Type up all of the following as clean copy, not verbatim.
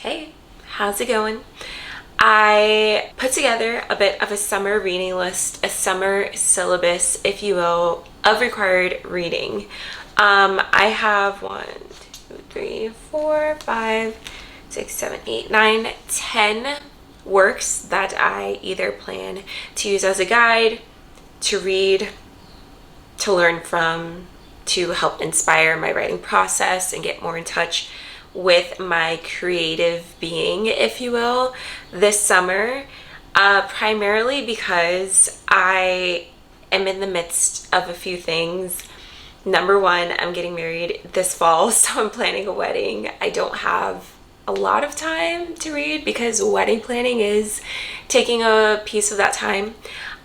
Hey, how's it going? I put together a bit of a summer reading list, a summer syllabus, if you will, of required reading. I have 1, 2, 3, 4, 5, 6, 7, 8, 9, 10 works that I either plan to use as a guide, to read, to learn from, to help inspire my writing process and get more in touch with my creative being, if you will, this summer, primarily because I am in the midst of a few things. Number one, I'm getting married this fall, so I'm planning a wedding. I don't have a lot of time to read because wedding planning is taking a piece of that time.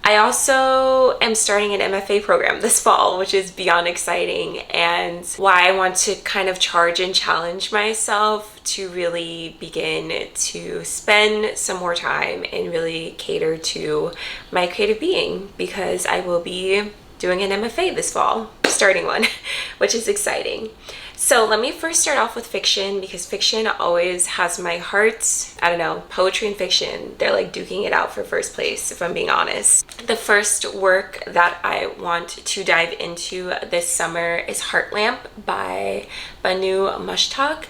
I also am starting an MFA program this fall, which is beyond exciting, and why I want to kind of charge and challenge myself to really begin to spend some more time and really cater to my creative being, because I will be doing an MFA this fall, starting one, which is exciting. So let me first start off with fiction, because fiction always has my heart. I don't know, poetry and fiction, they're like duking it out for first place, if I'm being honest. The first work that I want to dive into this summer is Heart Lamp by Banu Mushtaq.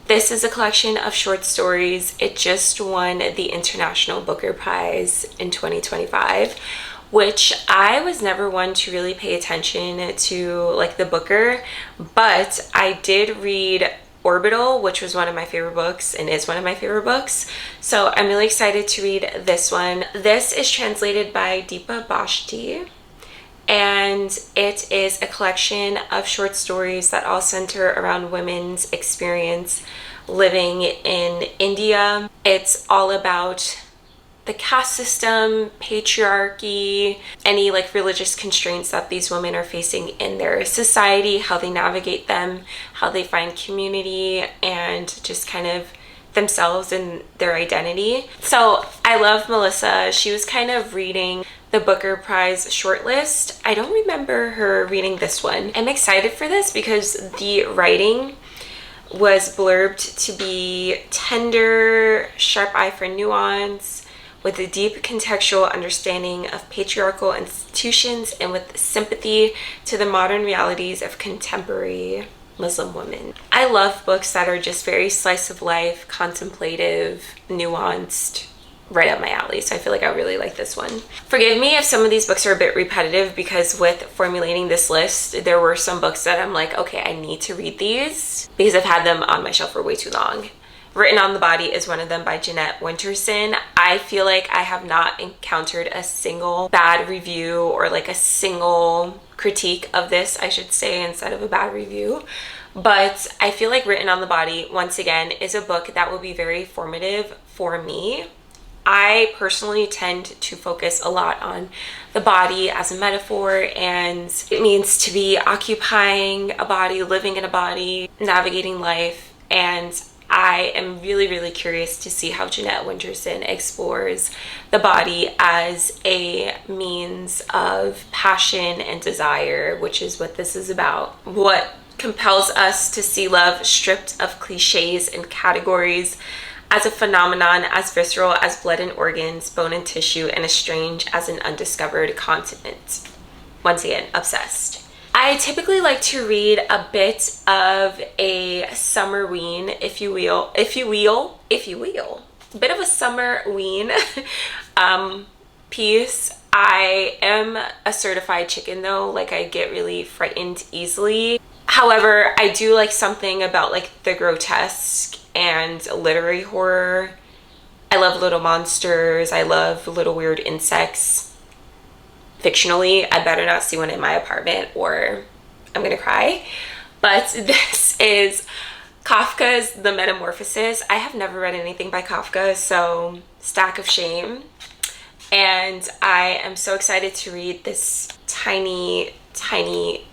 This is a collection of short stories. It just won the International Booker Prize in 2025. Which I was never one to really pay attention to, like, the Booker, but I did read Orbital, which was one of my favorite books and is one of my favorite books. So I'm really excited to read this one. This is translated by Deepa Bhashti, and it is a collection of short stories that all center around women's experience living in India. It's all about the caste system, patriarchy, any like religious constraints that these women are facing in their society, how they navigate them, how they find community, and just kind of themselves and their identity. So I love Melissa. She was kind of reading the Booker Prize shortlist. I don't remember her reading this one. I'm excited for this because the writing was blurbed to be tender, sharp eye for nuance, with a deep contextual understanding of patriarchal institutions and with sympathy to the modern realities of contemporary Muslim women. I love books that are just very slice of life, contemplative, nuanced, right up my alley. So I feel like I really like this one. Forgive me if some of these books are a bit repetitive, because with formulating this list, there were some books that I'm like, okay, I need to read these because I've had them on my shelf for way too long. Written on the Body is one of them by Jeanette Winterson. I feel like I have not encountered a single bad review, or like a single critique of this, I should say, instead of a bad review. But I feel like Written on the Body, once again, is a book that will be very formative for me. I personally tend to focus a lot on the body as a metaphor, and it means to be occupying a body, living in a body, navigating life, and I am really, really curious to see how Jeanette Winterson explores the body as a means of passion and desire, which is what this is about. What compels us to see love stripped of cliches and categories, as a phenomenon as visceral as blood and organs, bone and tissue, and as strange as an undiscovered continent. Once again, obsessed. I typically like to read a bit of a summer ween, if you will, a bit of a summer ween piece. I am a certified chicken though, like I get really frightened easily. However, I do like something about like the grotesque and literary horror. I love little monsters. I love little weird insects. Fictionally, I better not see one in my apartment or I'm gonna cry. But this is Kafka's The Metamorphosis. I have never read anything by Kafka, so stack of shame. And I am so excited to read this tiny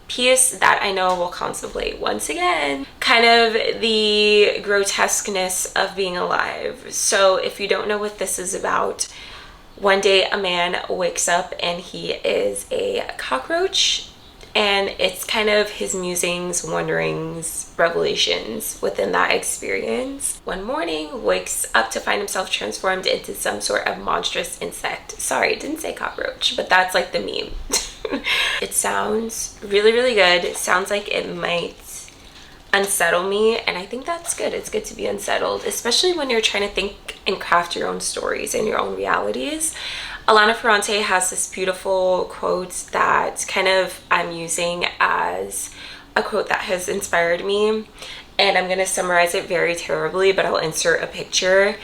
piece that I know will contemplate, once again, kind of the grotesqueness of being alive. So if you don't know what this is about, one day a man wakes up and he is a cockroach and it's kind of his musings, wonderings, revelations within that experience. One morning, wakes up to find himself transformed into some sort of monstrous insect. Sorry, it didn't say cockroach, but that's like the meme. It sounds really, really good. It sounds like it might unsettle me, and I think that's good. It's good to be unsettled, especially when you're trying to think and craft your own stories and your own realities. Alana Ferrante has this beautiful quote that kind of I'm using as a quote that has inspired me, and I'm going to summarize it very terribly, but I'll insert a picture.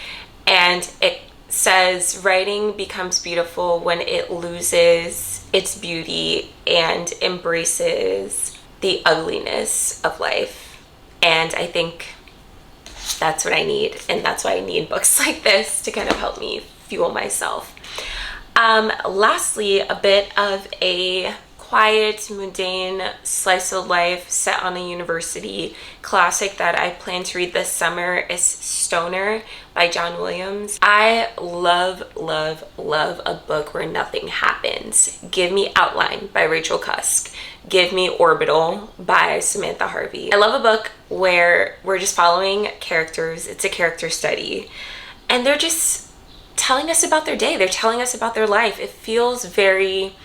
And it says, writing becomes beautiful when it loses its beauty and embraces the ugliness of life. And I think that's what I need, and that's why I need books like this to kind of help me fuel myself. Lastly, a bit of a quiet, mundane slice of life set on a university classic that I plan to read this summer is Stoner by John Williams. I love, love, love a book where nothing happens. Give me Outline by Rachel Cusk. Give me Orbital by Samantha Harvey. I love a book where we're just following characters. It's a character study, and they're just telling us about their day. They're telling us about their life. It feels very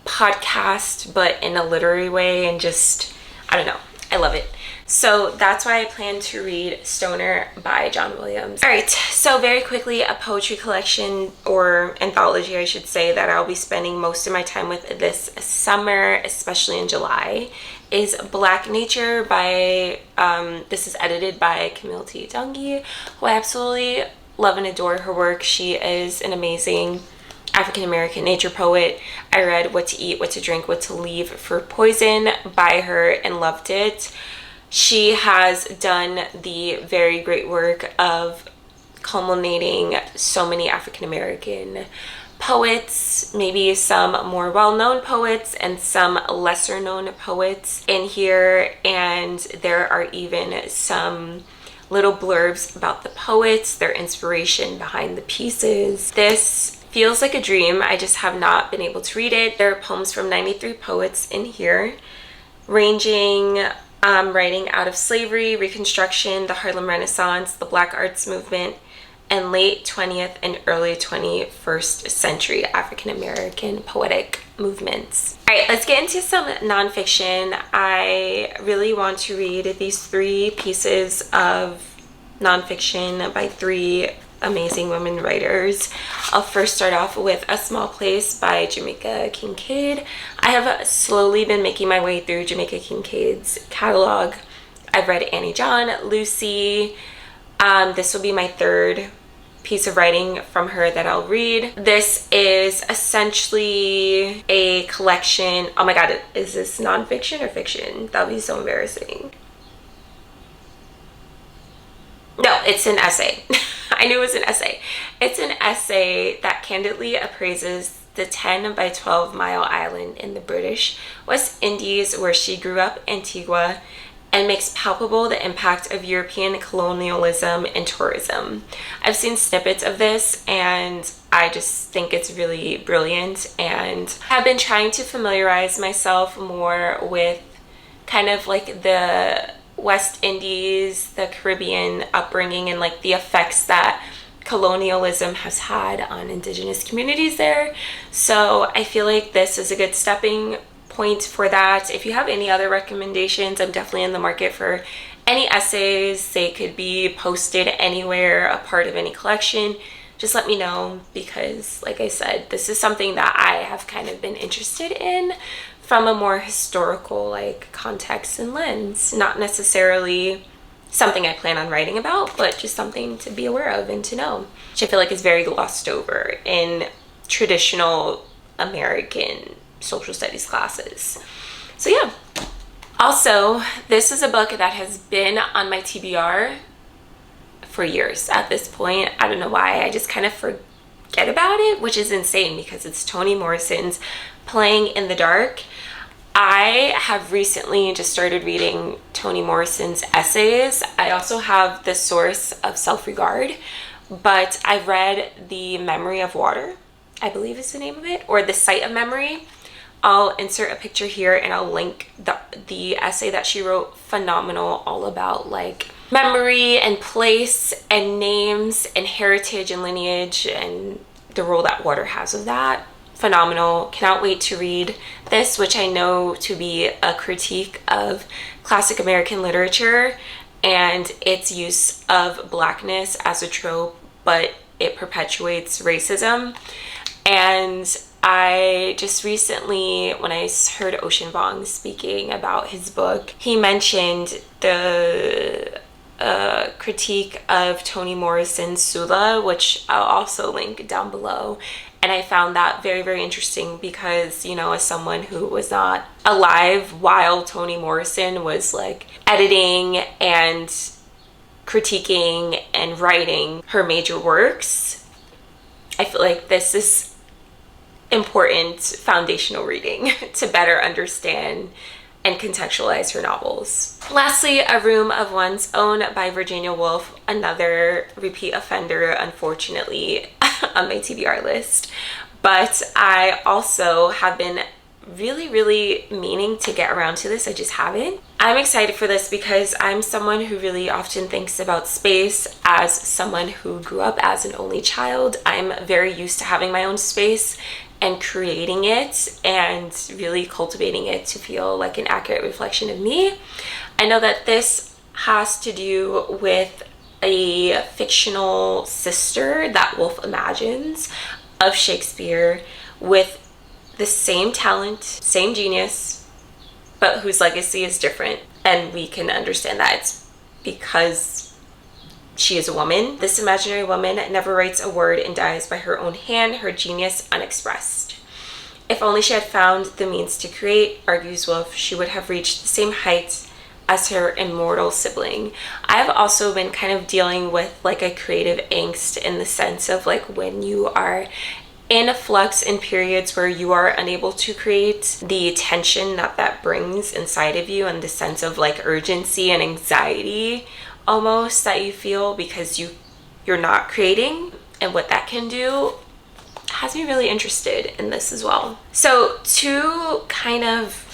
podcast, but in a literary way, and just, I don't know, I love it. So that's why I plan to read Stoner by John Williams. All right, so very quickly, a poetry collection, or anthology I should say, that I'll be spending most of my time with this summer, especially in July, is Black Nature by, this is edited by Camille Dungy, who I absolutely love and adore her work. She is an amazing African-American nature poet. I read What to Eat, What to Drink, What to Leave for Poison by her and loved it. She has done the very great work of culminating so many African-American poets, maybe some more well-known poets and some lesser-known poets in here, and there are even some little blurbs about the poets, their inspiration behind the pieces. This feels like a dream. I just have not been able to read it. There are poems from 93 poets in here, ranging writing out of slavery, Reconstruction, the Harlem Renaissance, the Black Arts Movement, and late 20th and early 21st century African-American poetic movements. All right, let's get into some nonfiction. I really want to read these 3 pieces of nonfiction by 3 amazing women writers. I'll first start off with A Small Place by Jamaica Kincaid. I have slowly been making my way through Jamaica Kincaid's catalog. I've read Annie John, Lucy. This will be my 3rd piece of writing from her that I'll read. This is essentially a collection. Oh my god, is this nonfiction or fiction? That would be so embarrassing. No, it's an essay. I knew it was an essay. It's an essay that candidly appraises the 10 by 12 mile island in the British West Indies where she grew up, Antigua, and makes palpable the impact of European colonialism and tourism. I've seen snippets of this and I just think it's really brilliant, and have been trying to familiarize myself more with kind of like the West Indies, the Caribbean upbringing, and like the effects that colonialism has had on indigenous communities there. So I feel like this is a good stepping point for that. If you have any other recommendations, I'm definitely in the market for any essays. They could be posted anywhere, a part of any collection. Just let me know, because like I said, this is something that I have kind of been interested in from a more historical like context and lens. Not necessarily something I plan on writing about, but just something to be aware of and to know, which I feel like is very glossed over in traditional American social studies classes. So yeah. Also, this is a book that has been on my TBR for years at this point. I don't know why, I just kind of forget about it, which is insane because it's Toni Morrison's Playing in the Dark. I have recently just started reading Toni Morrison's essays. I also have The Source of Self-Regard, but I've read The Memory of Water, I believe is the name of it, or The Sight of Memory I'll insert a picture here and I'll link the essay that she wrote. Phenomenal, all about like memory and place and names and heritage and lineage and the role that water has of that. Phenomenal. Cannot wait to read this, which I know to be a critique of classic American literature and its use of blackness as a trope, but it perpetuates racism. And I just recently, when I heard Ocean Vuong speaking about his book, he mentioned the critique of Toni Morrison's Sula, which I'll also link down below. And I found that very, very interesting because, you know, as someone who was not alive while Toni Morrison was like editing and critiquing and writing her major works, I feel like this is important foundational reading to better understand and contextualize her novels. Lastly, A Room of One's Own by Virginia Woolf, another repeat offender, unfortunately, on my TBR list. But I also have been really meaning to get around to this. I just haven't. I'm excited for this because I'm someone who really often thinks about space as someone who grew up as an only child. I'm very used to having my own space and creating it and really cultivating it to feel like an accurate reflection of me. I know that this has to do with a fictional sister that Woolf imagines of Shakespeare with the same talent, same genius, but whose legacy is different. And we can understand that it's because she is a woman. This imaginary woman never writes a word and dies by her own hand, her genius unexpressed. If only she had found the means to create, argues Woolf, she would have reached the same heights as her immortal sibling. I've also been kind of dealing with like a creative angst in the sense of like when you are in a flux in periods where you are unable to create, the tension that brings inside of you and the sense of like urgency and anxiety almost that you feel because you're not creating, and what that can do has me really interested in this as well. So two kind of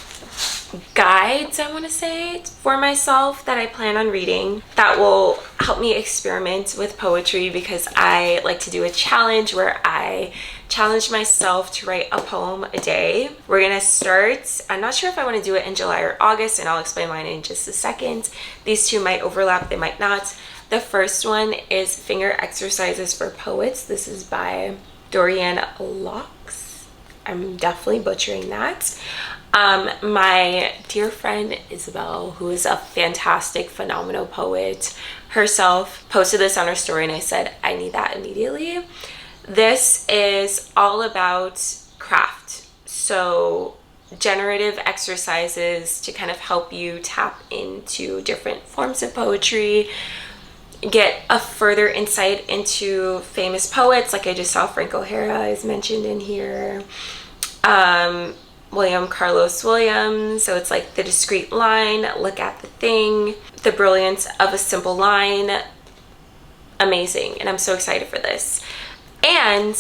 guides, I want to say, for myself that I plan on reading that will help me experiment with poetry, because I like to do a challenge where I challenge myself to write a poem a day. We're gonna start, I'm not sure if I want to do it in July or August, and I'll explain mine in just a second. These two might overlap, they might not. The first one is Finger Exercises for Poets. This is by Dorianne laux. I'm definitely butchering that. My dear friend Isabel, who is a fantastic, phenomenal poet herself, posted this on her story and I said, I need that immediately. This is all about craft. So generative exercises to kind of help you tap into different forms of poetry, get a further insight into famous poets. Like I just saw Frank O'Hara is mentioned in here. William Carlos Williams. So it's like the discrete line, look at the thing, the brilliance of a simple line. Amazing. And I'm so excited for this. And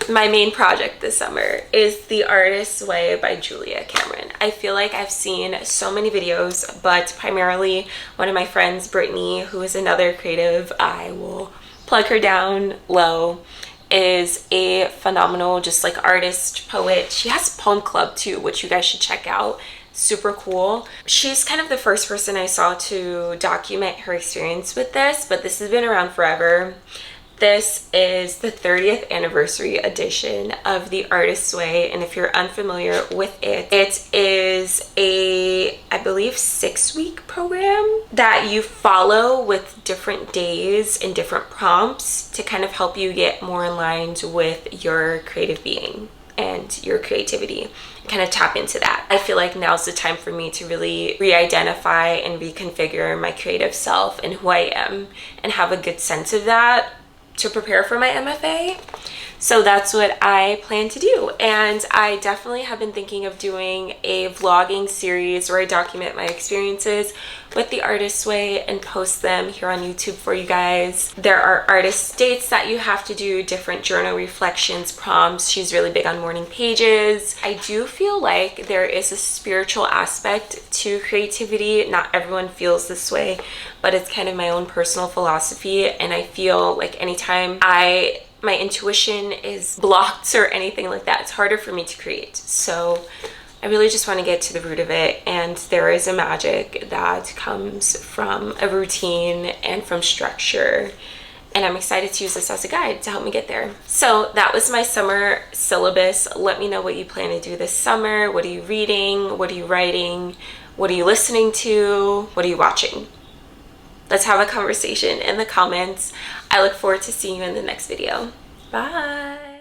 my main project this summer is The Artist's Way by Julia Cameron. I feel like I've seen so many videos, but primarily one of my friends, Brittany, who is another creative, I will plug her down low, is a phenomenal just like artist, poet. She has a poem club too, which you guys should check out. Super cool. She's kind of the first person I saw to document her experience with this, but this has been around forever. This is the 30th anniversary edition of The Artist's Way, and if you're unfamiliar with it, it is a, I believe, 6-week program that you follow with different days and different prompts to kind of help you get more aligned with your creative being and your creativity, kind of tap into that. I feel like now's the time for me to really re-identify and reconfigure my creative self and who I am and have a good sense of that to prepare for my MFA. So that's what I plan to do. And I definitely have been thinking of doing a vlogging series where I document my experiences with the Artist's Way and post them here on YouTube for you guys. There are artist dates that you have to do, different journal reflections, prompts. She's really big on morning pages. I do feel like there is a spiritual aspect to creativity. Not everyone feels this way, but it's kind of my own personal philosophy. And I feel like anytime my intuition is blocked or anything like that, it's harder for me to create. So I really just want to get to the root of it, and there is a magic that comes from a routine and from structure, and I'm excited to use this as a guide to help me get there. So that was my summer syllabus. Let me know what you plan to do this summer. What are you reading? What are you writing? What are you listening to? What are you watching? Let's have a conversation in the comments. I look forward to seeing you in the next video. Bye.